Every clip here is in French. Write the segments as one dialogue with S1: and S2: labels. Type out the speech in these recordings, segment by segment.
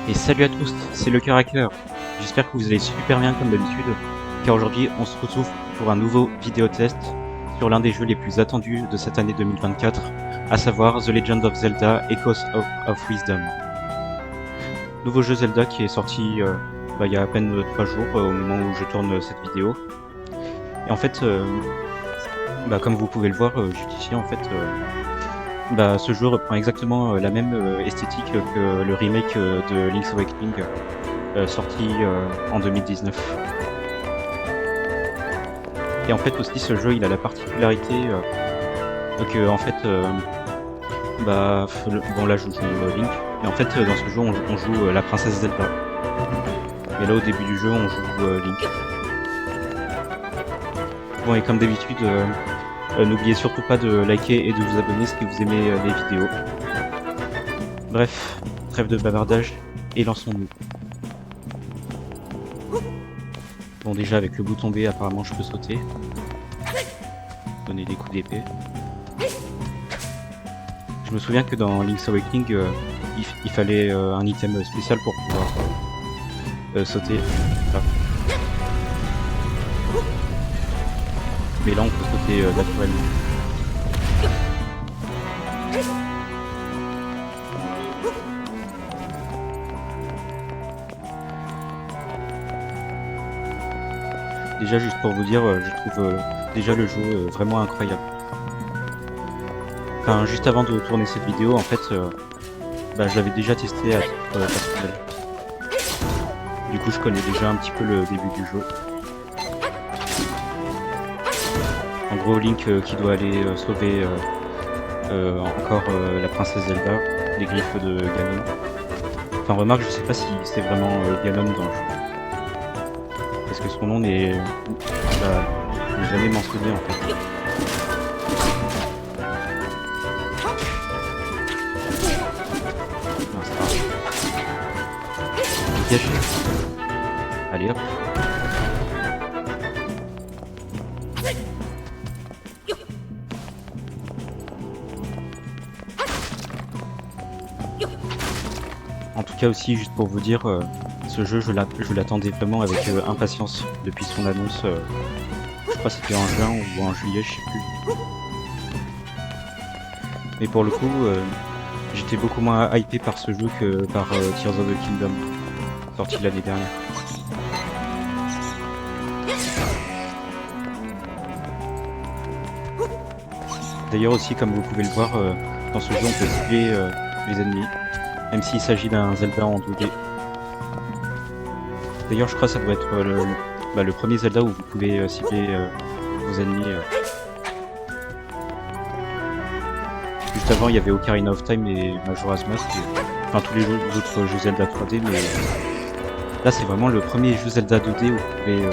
S1: Et salut à tous, c'est le Caracker. J'espère que vous allez super bien comme d'habitude, car aujourd'hui on se retrouve pour un nouveau vidéo test sur l'un des jeux les plus attendus de cette année 2024, à savoir The Legend of Zelda Echoes of Wisdom. Nouveau jeu Zelda qui est sorti il y a à peine 3 jours au moment où je tourne cette vidéo. Et en fait, comme vous pouvez le voir juste ici, en fait, ce jeu reprend exactement la même esthétique que le remake de Link's Awakening sorti en 2019. Et en fait aussi ce jeu il a la particularité que en fait bon là je joue Link et en fait dans ce jeu on joue la princesse Zelda. Et là au début du jeu on joue Link. Bon et comme d'habitude n'oubliez surtout pas de liker et de vous abonner si vous aimez les vidéos. Bref, trêve de bavardage et lançons-nous. Bon déjà avec le bouton B apparemment je peux sauter. Donner des coups d'épée. Je me souviens que dans Link's Awakening il fallait un item spécial pour pouvoir sauter. Là. Mais là on peut sauter naturellement. Déjà juste pour vous dire, je trouve déjà le jeu vraiment incroyable. Enfin juste avant de tourner cette vidéo en fait, je l'avais déjà testé à titre personnel. Du coup je connais déjà un petit peu le début du jeu. En gros Link qui doit aller sauver encore la princesse Zelda, les griffes de Ganon. Enfin remarque, je sais pas si c'est vraiment Ganon dans le jeu. Parce que son nom n'est jamais mentionné en fait. Non, c'est pas grave. Caché. Allez hop. En tout cas aussi, juste pour vous dire, ce jeu je l'attendais vraiment avec impatience depuis son annonce. Je crois que c'était en juin ou en juillet, je sais plus. Mais pour le coup, j'étais beaucoup moins hypé par ce jeu que par Tears of the Kingdom, sorti l'année dernière. D'ailleurs aussi, comme vous pouvez le voir, dans ce jeu on peut cibler les ennemis, même s'il s'agit d'un Zelda en 2D. D'ailleurs je crois que ça doit être le premier Zelda où vous pouvez cibler vos ennemis. Juste avant il y avait Ocarina of Time et Majora's Mask, enfin tous les autres jeux Zelda 3D, mais là c'est vraiment le premier jeu Zelda 2D où vous pouvez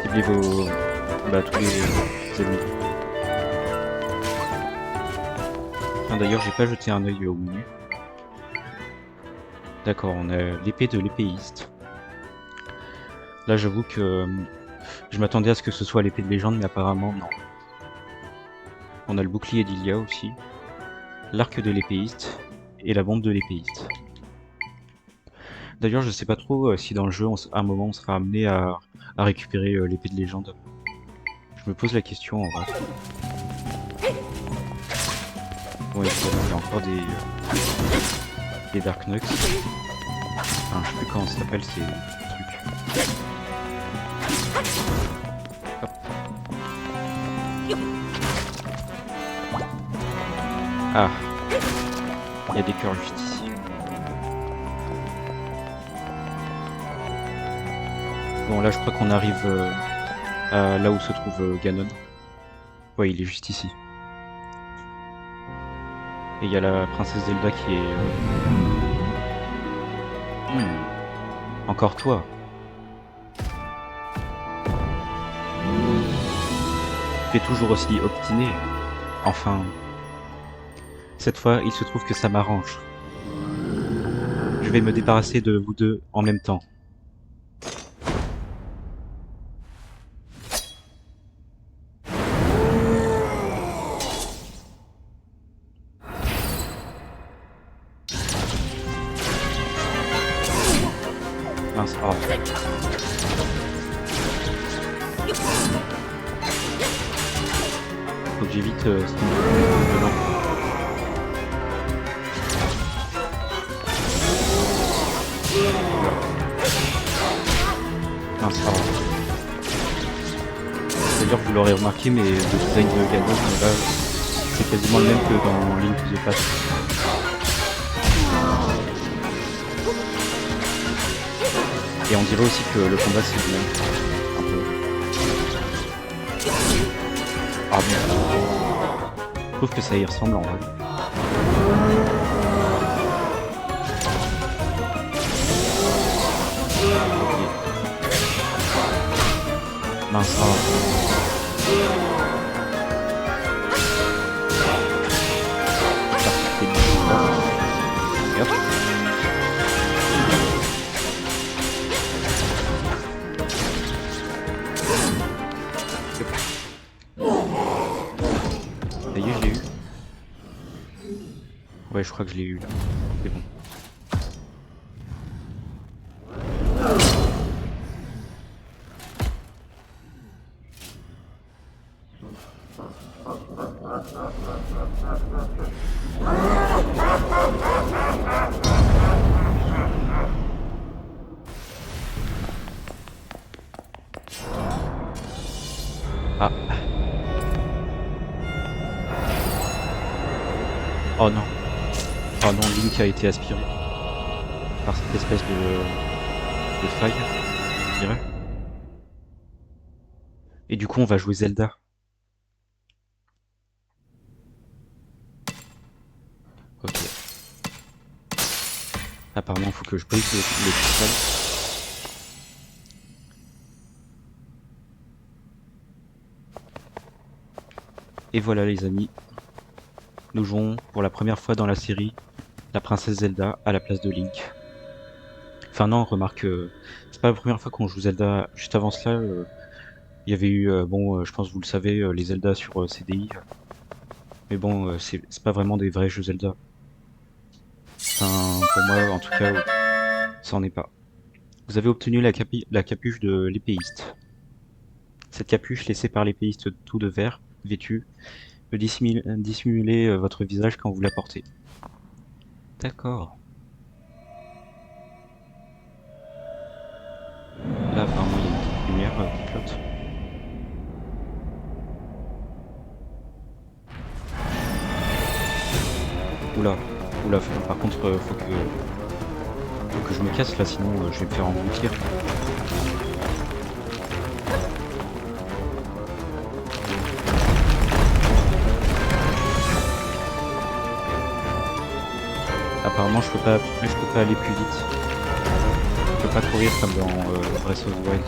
S1: cibler tous les ennemis. Enfin, d'ailleurs j'ai pas jeté un œil au menu. D'accord, on a l'épée de l'épéiste. Là j'avoue que je m'attendais à ce que ce soit l'épée de légende, mais apparemment non. On a le bouclier d'Ilia aussi, l'arc de l'épéiste et la bombe de l'épéiste. D'ailleurs je sais pas trop si dans le jeu à un moment on sera amené à récupérer l'épée de légende. Je me pose la question en vrai. Bon évidemment il y a encore des Dark Knucks. Enfin, je sais plus comment ça s'appelle ces trucs. Hop. Ah, il y a des cœurs juste ici. Bon là je crois qu'on arrive à là où se trouve Ganon. Ouais, il est juste ici. Et il y a la princesse Zelda qui est... Encore toi. Tu es toujours aussi obstiné. Enfin... Cette fois, il se trouve que ça m'arrange. Je vais me débarrasser de vous deux en même temps. Mince, oh. Faut que j'évite ce qui me fait violent. Mince, oh. D'ailleurs, vous l'aurez remarqué, mais le design de Ganon, là, c'est quasiment le même que dans Link to the Past. Et on dirait aussi que le combat c'est le même. Un peu. Ah bon. Je trouve que ça y ressemble en vrai. Ok. Mince. Et hop. Ça y est, je l'ai eu. Ouais, je crois que je l'ai eu là. C'est bon. Ah. Oh non. Oh non, Link a été aspiré par cette espèce de faille, je dirais. Et du coup, on va jouer Zelda. Ok. Apparemment, il faut que je brise le cristal. Et voilà les amis, nous jouons pour la première fois dans la série la princesse Zelda à la place de Link. Enfin non, remarque, c'est pas la première fois qu'on joue Zelda. Juste avant cela, il y avait eu, je pense que vous le savez, les Zelda sur CDI. Mais bon, c'est pas vraiment des vrais jeux Zelda. Enfin, pour moi, en tout cas, ça en est pas. Vous avez obtenu la capuche de l'épéiste. Cette capuche laissée par l'épéiste tout de vert, vêtu, peut dissimuler votre visage quand vous la portez. D'accord. Là, apparemment, il y a une petite lumière qui flotte. Oula, oula, par contre, faut que je me casse là, sinon je vais me faire engloutir. Apparemment, je peux pas aller plus vite. Je peux pas courir comme dans Breath of the Wild.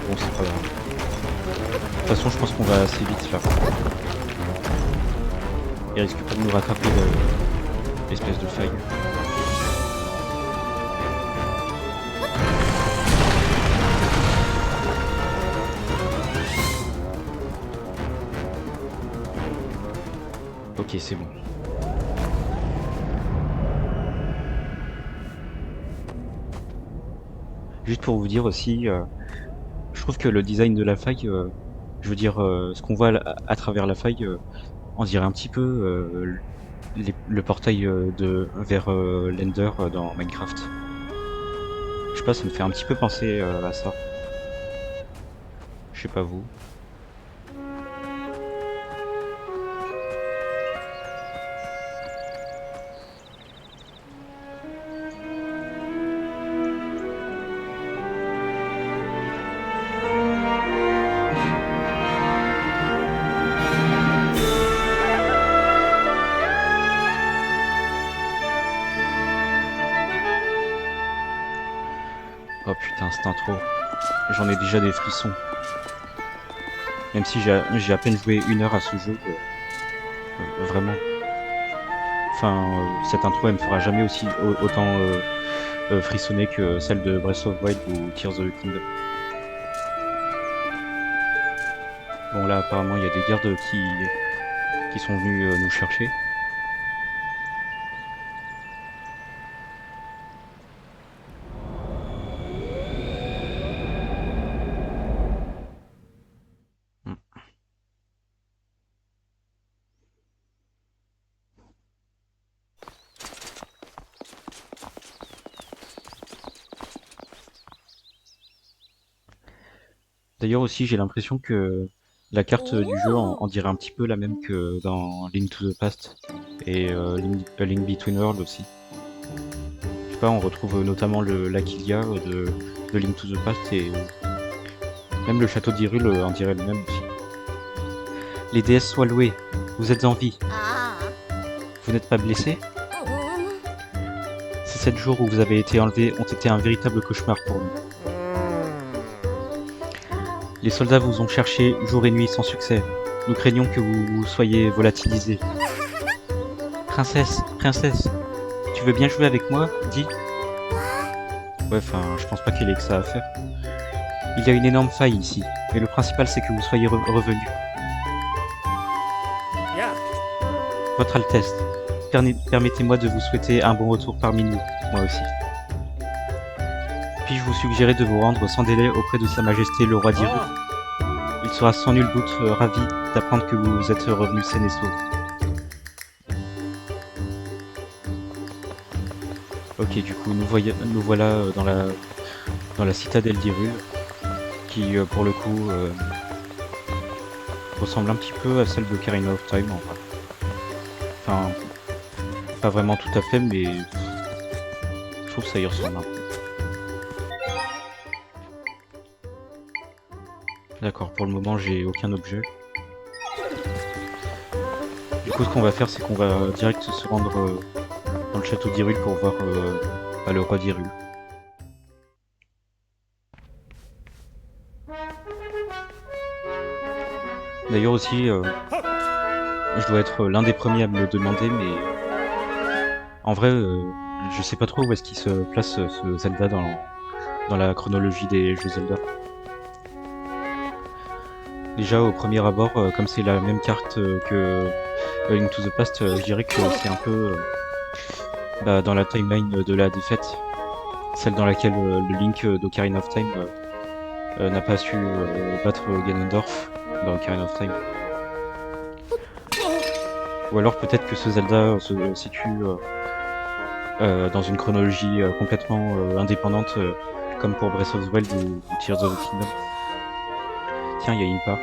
S1: Bon, c'est pas grave. De toute façon, je pense qu'on va assez vite là. Il risque pas de nous rattraper l'espèce de faille. Ok, c'est bon. Juste pour vous dire aussi, je trouve que le design de la faille, je veux dire, ce qu'on voit à travers la faille, on dirait un petit peu le portail vers l'Ender dans Minecraft. Je sais pas, ça me fait un petit peu penser à ça. Je sais pas vous. Oh putain, cette intro. J'en ai déjà des frissons. Même si j'ai à peine joué 1 heure à ce jeu, vraiment. Enfin, cette intro, elle me fera jamais autant frissonner que celle de Breath of the Wild ou Tears of the Kingdom. Bon là, apparemment, il y a des gardes qui sont venus nous chercher. D'ailleurs aussi, j'ai l'impression que la carte du jeu en dirait un petit peu la même que dans Link to the Past et A Link Between Worlds aussi. Je sais pas, on retrouve notamment l'Aquilia de Link to the Past et même le château d'Hyrule en dirait le même aussi. Les déesses soient louées, vous êtes en vie, vous n'êtes pas blessé? Ces 7 jours où vous avez été enlevés ont été un véritable cauchemar pour nous. Les soldats vous ont cherché jour et nuit sans succès. Nous craignons que vous soyez volatilisés. Princesse, princesse, tu veux bien jouer avec moi? Dis. Ouais, enfin, je pense pas qu'elle ait que ça à faire. Il y a une énorme faille ici, mais le principal c'est que vous soyez revenus. Votre Altesse, permettez-moi de vous souhaiter un bon retour parmi nous, moi aussi. Puis-je vous suggérer de vous rendre sans délai auprès de Sa Majesté le roi d'Hyrule? Il sera sans nul doute ravi d'apprendre que vous êtes revenu sain et sauf. Ok, du coup, nous voilà dans la citadelle d'Hyrule, qui pour le coup ressemble un petit peu à celle de Ocarina of Time en vrai. Enfin, pas vraiment tout à fait, mais je trouve que ça y ressemble un peu. D'accord, pour le moment j'ai aucun objet. Du coup, ce qu'on va faire, c'est qu'on va direct se rendre dans le château d'Hyrule pour voir le roi d'Hyrule. D'ailleurs aussi, je dois être l'un des premiers à me le demander, mais en vrai, je sais pas trop où est-ce qu'il se place ce Zelda dans la chronologie des jeux Zelda. Déjà au premier abord, comme c'est la même carte que Link to the Past, je dirais que c'est un peu dans la timeline de la défaite, celle dans laquelle le Link d'Ocarina of Time n'a pas su battre Ganondorf dans Ocarina of Time. Ou alors peut-être que ce Zelda se situe dans une chronologie complètement indépendante, comme pour Breath of the Wild ou Tears of the Kingdom. Tiens, il y a Impa.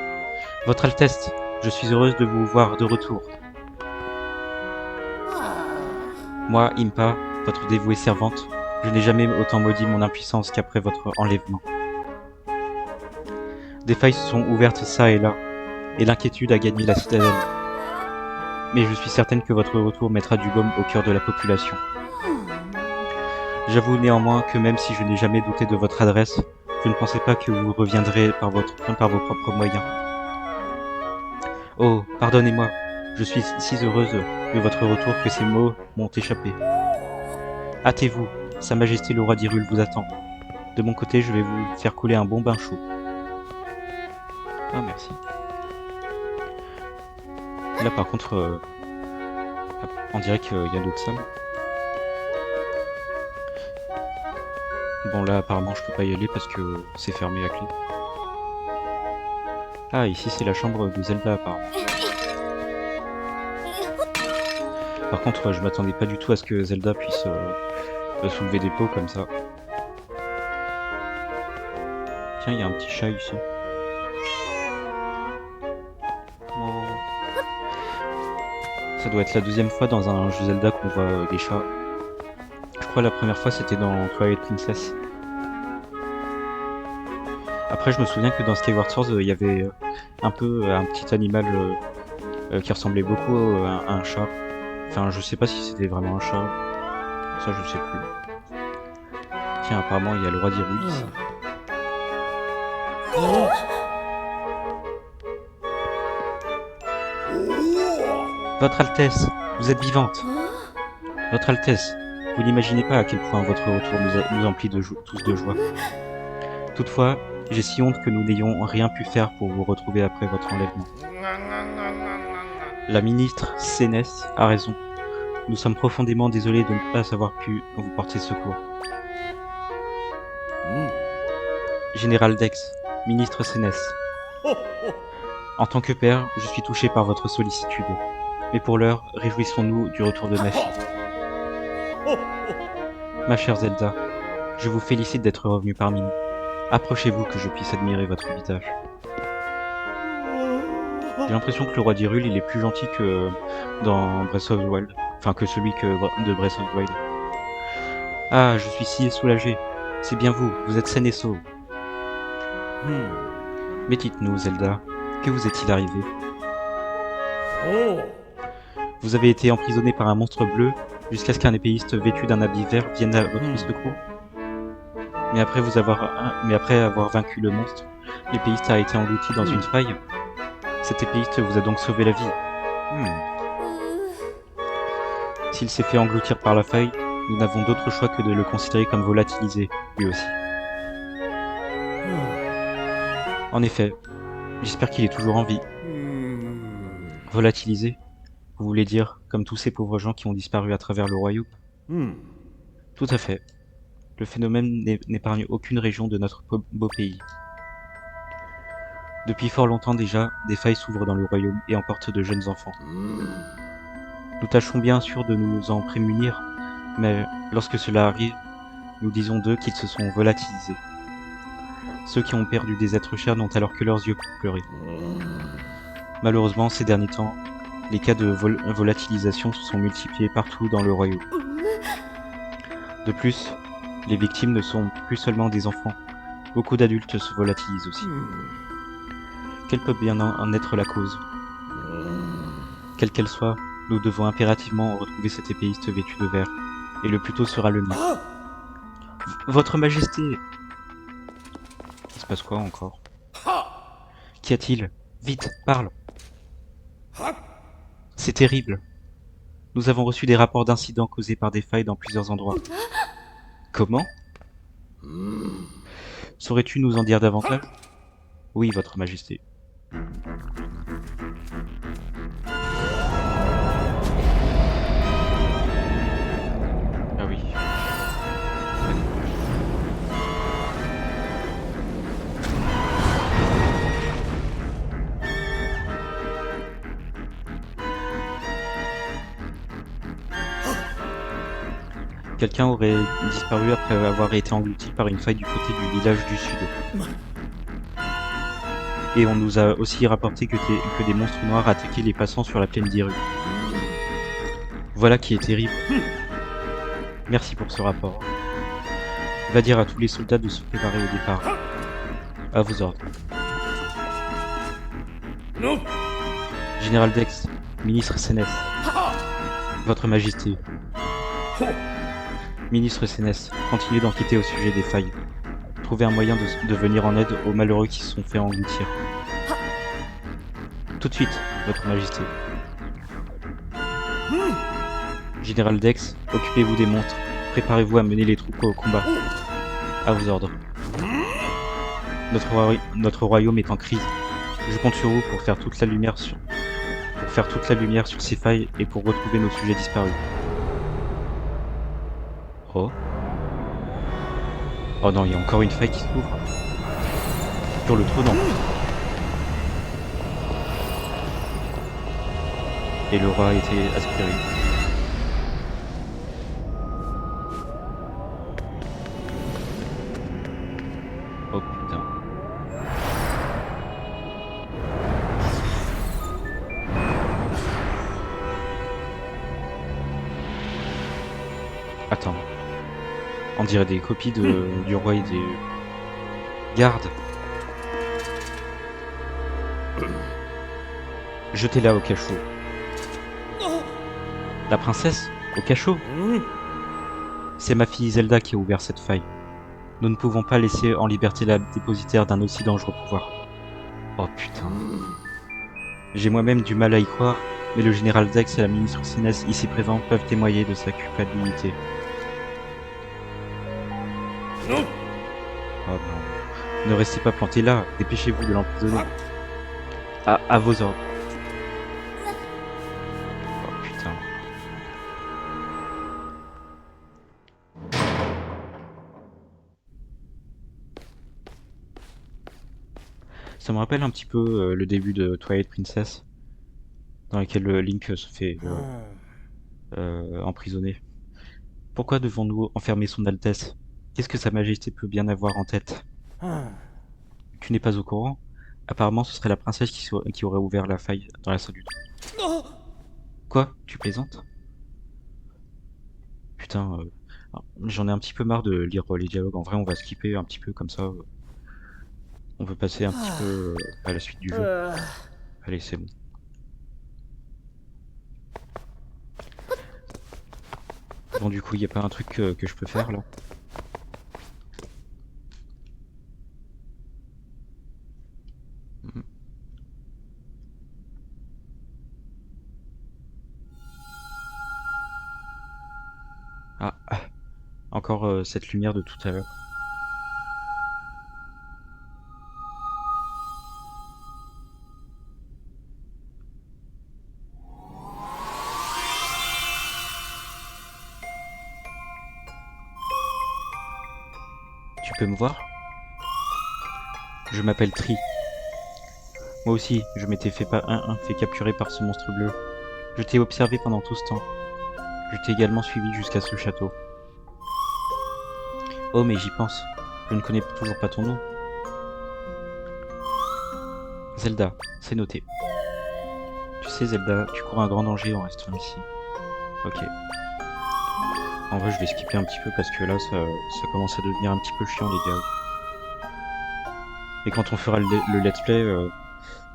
S1: Votre Altesse, je suis heureuse de vous voir de retour. Moi, Impa, votre dévouée servante, je n'ai jamais autant maudit mon impuissance qu'après votre enlèvement. Des failles se sont ouvertes çà et là, et l'inquiétude a gagné la citadelle. Mais je suis certaine que votre retour mettra du baume au cœur de la population. J'avoue néanmoins que même si je n'ai jamais douté de votre adresse, je ne pensais pas que vous reviendrez par vos propres moyens. Oh, pardonnez-moi, je suis si heureuse de votre retour que ces mots m'ont échappé. Hâtez-vous, Sa Majesté le roi d'Hyrule vous attend. De mon côté, je vais vous faire couler un bon bain chaud. Ah, merci. Là, par contre, on dirait qu'il y a d'autres salles. Bon, là, apparemment, je peux pas y aller parce que c'est fermé à clé. Ah, ici, c'est la chambre de Zelda, apparemment. Par contre, je m'attendais pas du tout à ce que Zelda puisse soulever des pots comme ça. Tiens, il y a un petit chat ici. Oh. Ça doit être la deuxième fois dans un jeu Zelda qu'on voit des chats. Je crois la première fois c'était dans Twilight Princess. Après, je me souviens que dans Skyward Sword, il y avait un petit animal qui ressemblait beaucoup à un chat. Enfin, je sais pas si c'était vraiment un chat. Ça, je sais plus. Tiens, apparemment, il y a le roi d'Hyrule ici. Votre Altesse, vous êtes vivante. Votre Altesse, vous n'imaginez pas à quel point votre retour nous emplit tous de joie. Toutefois, j'ai si honte que nous n'ayons rien pu faire pour vous retrouver après votre enlèvement. La ministre Sénès a raison. Nous sommes profondément désolés de ne pas avoir pu vous porter secours. Général Dex, ministre Sénès. En tant que père, je suis touché par votre sollicitude. Mais pour l'heure, réjouissons-nous du retour de ma fille. Ma chère Zelda, je vous félicite d'être revenue parmi nous. Approchez-vous que je puisse admirer votre visage. J'ai l'impression que le roi d'Hyrule, il est plus gentil que dans Breath of the Wild. Enfin, que celui de Breath of the Wild. Ah, je suis si soulagé. C'est bien vous, vous êtes saine et sauve. Mais dites-nous, Zelda, que vous est-il arrivé? Vous avez été emprisonné par un monstre bleu jusqu'à ce qu'un épéiste vêtu d'un habit vert vienne à votre secours. Mais après avoir vaincu le monstre, l'épéiste a été englouti dans une faille. Cet épéiste vous a donc sauvé la vie. S'il s'est fait engloutir par la faille, nous n'avons d'autre choix que de le considérer comme volatilisé, lui aussi. En effet, j'espère qu'il est toujours en vie. Volatilisé? Vous voulez dire, comme tous ces pauvres gens qui ont disparu à travers le royaume? Tout à fait. Le phénomène n'épargne aucune région de notre beau pays. Depuis fort longtemps déjà, des failles s'ouvrent dans le royaume et emportent de jeunes enfants. Nous tâchons bien sûr de nous en prémunir, mais lorsque cela arrive, nous disons d'eux qu'ils se sont volatilisés. Ceux qui ont perdu des êtres chers n'ont alors que leurs yeux pour pleurer. Malheureusement, ces derniers temps, les cas de volatilisation se sont multipliés partout dans le royaume. De plus, les victimes ne sont plus seulement des enfants. Beaucoup d'adultes se volatilisent aussi. Quelle peut bien en être la cause? Quelle qu'elle soit, nous devons impérativement retrouver cet épéiste vêtu de vert. Et le plus tôt sera le mieux. Votre Majesté! Il se passe quoi encore? Qu'y a-t-il? Vite, parle! C'est terrible. Nous avons reçu des rapports d'incidents causés par des failles dans plusieurs endroits. Comment? Saurais-tu nous en dire davantage? Oui, Votre Majesté. Ah oui. Quelqu'un aurait disparu après avoir été englouti par une faille du côté du village du sud. Et on nous a aussi rapporté que des monstres noirs attaquaient les passants sur la plaine d'Hyrule. Voilà qui est terrible. Merci pour ce rapport. Va dire à tous les soldats de se préparer au départ. À vos ordres. Général Dex, ministre Sénès. Votre Majesté. Ministre Sénès, continuez d'enquêter au sujet des failles. Trouvez un moyen de venir en aide aux malheureux qui se sont fait engloutir. Tout de suite, Votre Majesté. Général Dex, occupez-vous des monstres. Préparez-vous à mener les troupeaux au combat. À vos ordres. Notre royaume est en crise. Je compte sur vous pour faire toute la lumière sur ces failles et pour retrouver nos sujets disparus. Oh. Oh non, il y a encore une faille qui s'ouvre. Sur le trône en plus. Et le roi a été aspiré. Oh putain. Attends. On dirait des copies du roi et des gardes. Jetez-la au cachot. La princesse? Au cachot? C'est ma fille Zelda qui a ouvert cette faille. Nous ne pouvons pas laisser en liberté la dépositaire d'un aussi dangereux pouvoir. Oh putain. J'ai moi-même du mal à y croire, mais le général Dex et la ministre Sénès ici présents peuvent témoigner de sa culpabilité. Oh non. Ne restez pas planté là, dépêchez-vous de l'emprisonner. À vos ordres. Oh putain. Ça me rappelle un petit peu le début de Twilight Princess, dans lequel Link se fait emprisonner. Pourquoi devons-nous enfermer son Altesse? Qu'est-ce que Sa Majesté peut bien avoir en tête? Tu n'es pas au courant? Apparemment, ce serait la princesse qui aurait ouvert la faille dans la salle du trône. Quoi? Tu plaisantes? Putain, j'en ai un petit peu marre de lire les dialogues. En vrai, on va skipper un petit peu comme ça. On veut passer un petit peu à la suite du jeu. Allez, c'est bon. Bon, du coup, il n'y a pas un truc que je peux faire là? Mhm. Ah, encore cette lumière de tout à l'heure. Tu peux me voir? Je m'appelle Tri. Moi aussi, je m'étais fait capturer par ce monstre bleu. Je t'ai observé pendant tout ce temps. Je t'ai également suivi jusqu'à ce château. Oh, mais j'y pense. Je ne connais toujours pas ton nom. Zelda, c'est noté. Tu sais, Zelda, tu cours un grand danger en restant ici. Ok. En vrai, je vais skipper un petit peu parce que là, ça commence à devenir un petit peu chiant, les gars. Et quand on fera le let's play,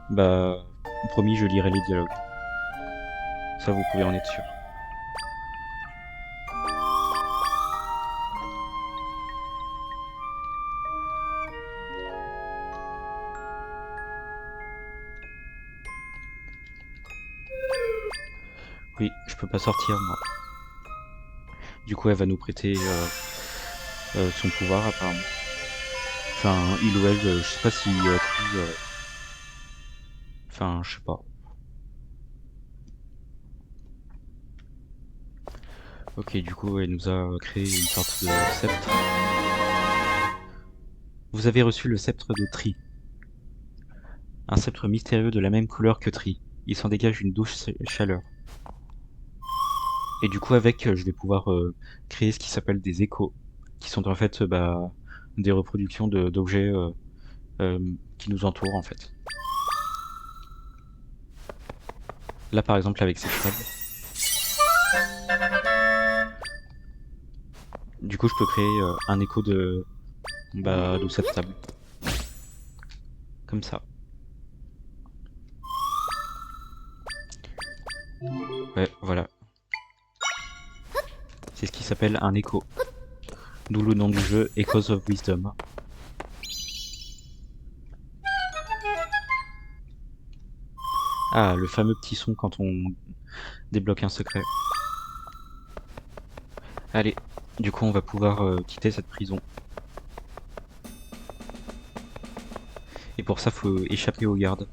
S1: bah, promis, je lirai les dialogues. Ça, vous pouvez en être sûr. Oui, je peux pas sortir, moi. Du coup, elle va nous prêter son pouvoir, apparemment. Enfin, il ou elle, je sais pas si enfin, je sais pas. Ok, du coup, elle nous a créé une sorte de sceptre. Vous avez reçu le sceptre de Tri. Un sceptre mystérieux de la même couleur que Tri. Il s'en dégage une douce chaleur. Et du coup, avec, je vais pouvoir créer ce qui s'appelle des échos, qui sont en fait bah, des reproductions d'objets qui nous entourent en fait. Là, par exemple, avec cette table. Du coup, je peux créer un écho de cette table. Comme ça. Ouais, voilà. C'est ce qui s'appelle un écho. D'où le nom du jeu, Echoes of Wisdom. Ah, le fameux petit son quand on débloque un secret. Allez, du coup on va pouvoir quitter cette prison. Et pour ça, faut échapper aux gardes.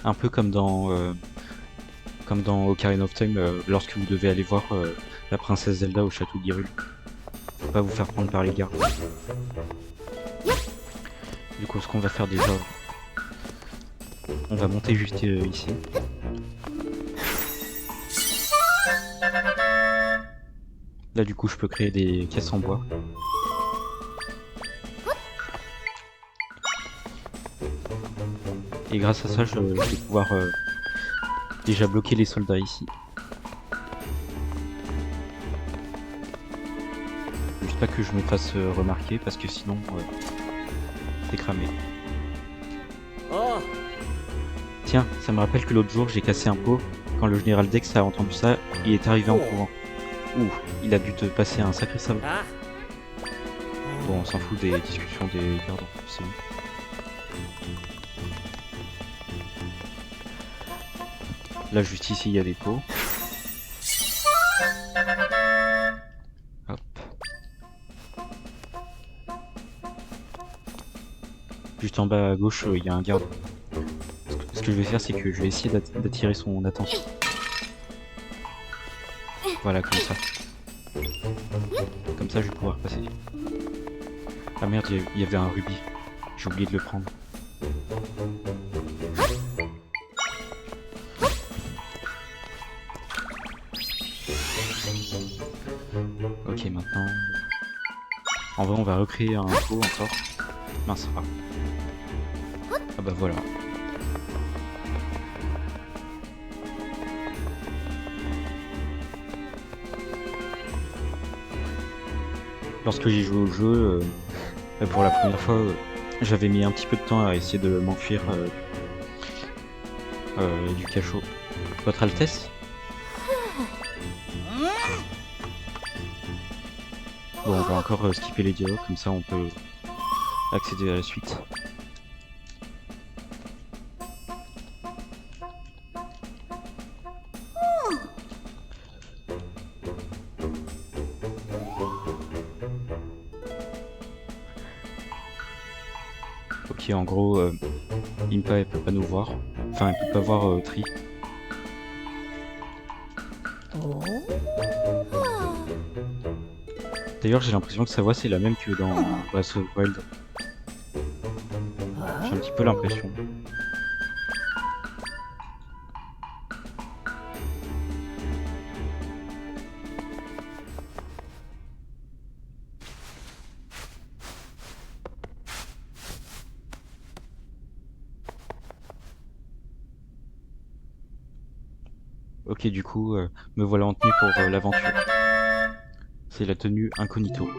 S1: Un peu comme dans Ocarina of Time, lorsque vous devez aller voir la princesse Zelda au château d'Hyrule. Faut pas vous faire prendre par les gardes. Du coup, ce qu'on va faire déjà, on va monter juste ici. Là, du coup, je peux créer des caisses en bois. Et grâce à ça, je vais pouvoir déjà bloquer les soldats ici. Juste pas que je me fasse remarquer parce que sinon c'est cramé. Tiens, ça me rappelle que l'autre jour j'ai cassé un pot. Quand le général Dex a entendu ça, il est arrivé en courant. Ouh, il a dû te passer un sacré sabre. Bon, on s'en fout des discussions des gardes, c'est bon. Là, juste ici, il y a des pots. Hop. Juste en bas à gauche, il y a un garde. Ce que je vais faire, c'est que je vais essayer d'attirer son attention. Voilà, comme ça. Comme ça, je vais pouvoir passer. Ah merde, il y avait un rubis. J'ai oublié de le prendre. Ok, maintenant... En vrai, on va recréer un pot encore. Mince. Ah bah voilà. Lorsque j'ai joué au jeu, pour la première fois, j'avais mis un petit peu de temps à essayer de m'enfuir du cachot. Votre Altesse? Bon, on va encore skipper les dialogues, comme ça on peut accéder à la suite. Ok, en gros, Impa elle peut pas nous voir. Enfin, elle peut pas voir Tri. D'ailleurs, j'ai l'impression que sa voix c'est la même que dans Breath of the Wild. J'ai un petit peu l'impression. Ok, du coup, me voilà en tenue pour l'aventure. C'est la tenue incognito.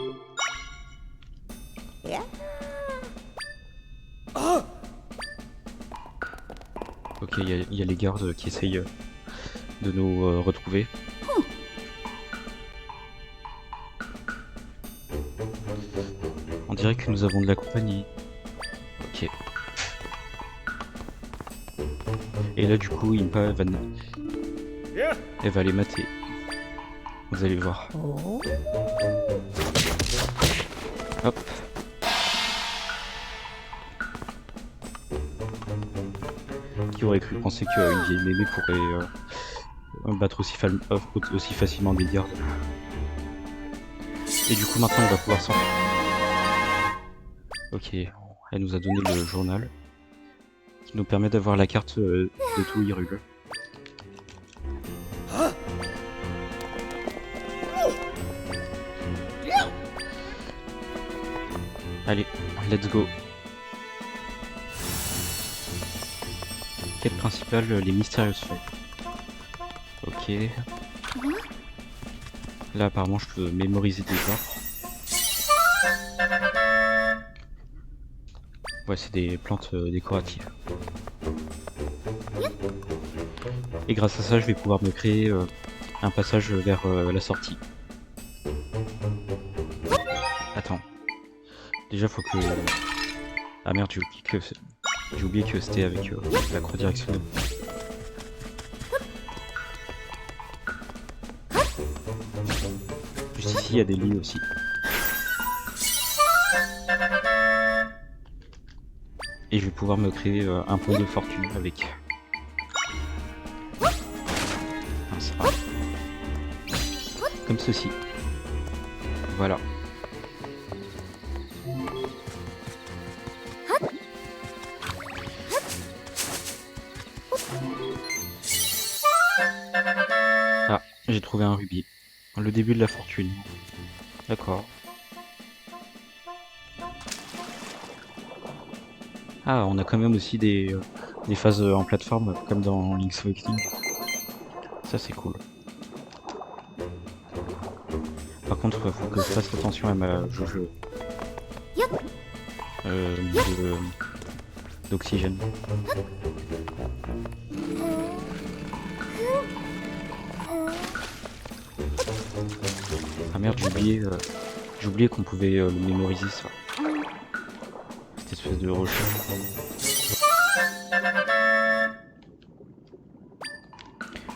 S1: Ok, il y a les gardes qui essayent de nous retrouver. On dirait que nous avons de la compagnie. Ok. Et là, du coup, Impa elle va les mater. Vous allez voir. Hop. Qui aurait cru penser qu'une vieille mémé pourrait battre aussi facilement des gardes. Et du coup, maintenant, on va pouvoir s'enfuir. Ok, elle nous a donné le journal qui nous permet d'avoir la carte de tout Hyrule. Allez, let's go. Quête principale, les mystérieuses feuilles. Ok. Là, apparemment, je peux mémoriser des arbres. Ouais, c'est des plantes décoratives. Et grâce à ça, je vais pouvoir me créer un passage vers la sortie. Attends. Déjà, faut que... Ah merde, j'ai oublié que c'était avec la croix directionnelle. Juste ici, il y a des lits aussi. Et je vais pouvoir me créer un point de fortune avec. Comme ceci. Voilà. Ah, j'ai trouvé un rubis. Le début de la fortune. D'accord. Ah, on a quand même aussi des phases en plateforme, comme dans Link's Awakening. Ça, c'est cool. Par contre, il faut que je fasse attention à ma jauge d'oxygène. Ah merde, j'ai oublié qu'on pouvait le mémoriser, ça. Cette espèce de rocher.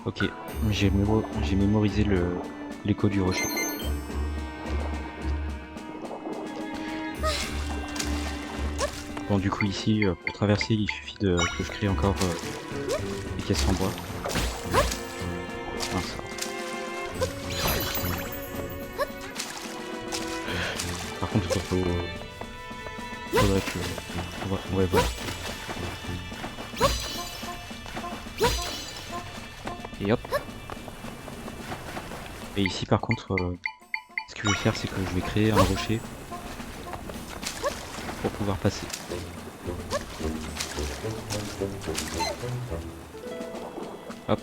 S1: Ok, j'ai mémorisé l'écho du rocher. Bon, du coup ici, pour traverser, il suffit que je crée encore des caisses en bois. Mince. Par contre, faudrait que... Ouais, voilà. Et hop. Et ici, par contre, ce que je vais faire, c'est que je vais créer un rocher pour pouvoir passer. Hop.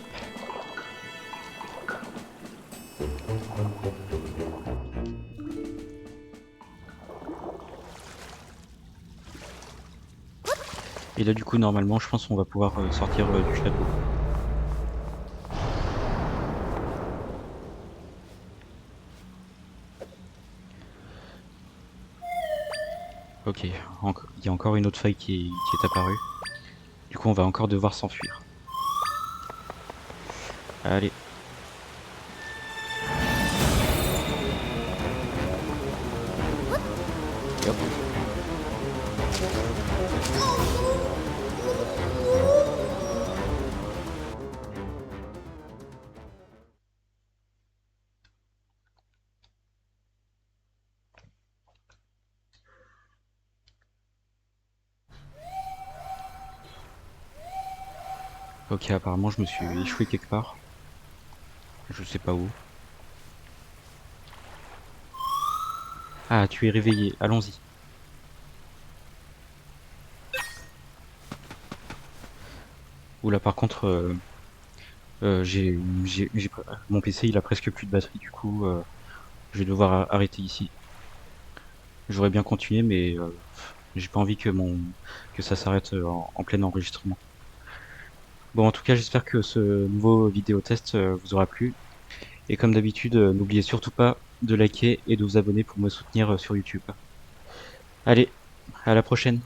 S1: Et là du coup normalement je pense qu'on va pouvoir sortir du château. Ok, il y a encore une autre faille qui est apparue. Du coup on va encore devoir s'enfuir. Allez. Et hop. Ok, apparemment je me suis échoué quelque part. Je sais pas où. Ah, tu es réveillé, allons-y. Oula, par contre, mon PC il a presque plus de batterie, du coup, je vais devoir arrêter ici. J'aurais bien continué, mais j'ai pas envie que ça s'arrête en plein enregistrement. Bon, en tout cas, j'espère que ce nouveau vidéo test vous aura plu. Et comme d'habitude, n'oubliez surtout pas de liker et de vous abonner pour me soutenir sur YouTube. Allez, à la prochaine!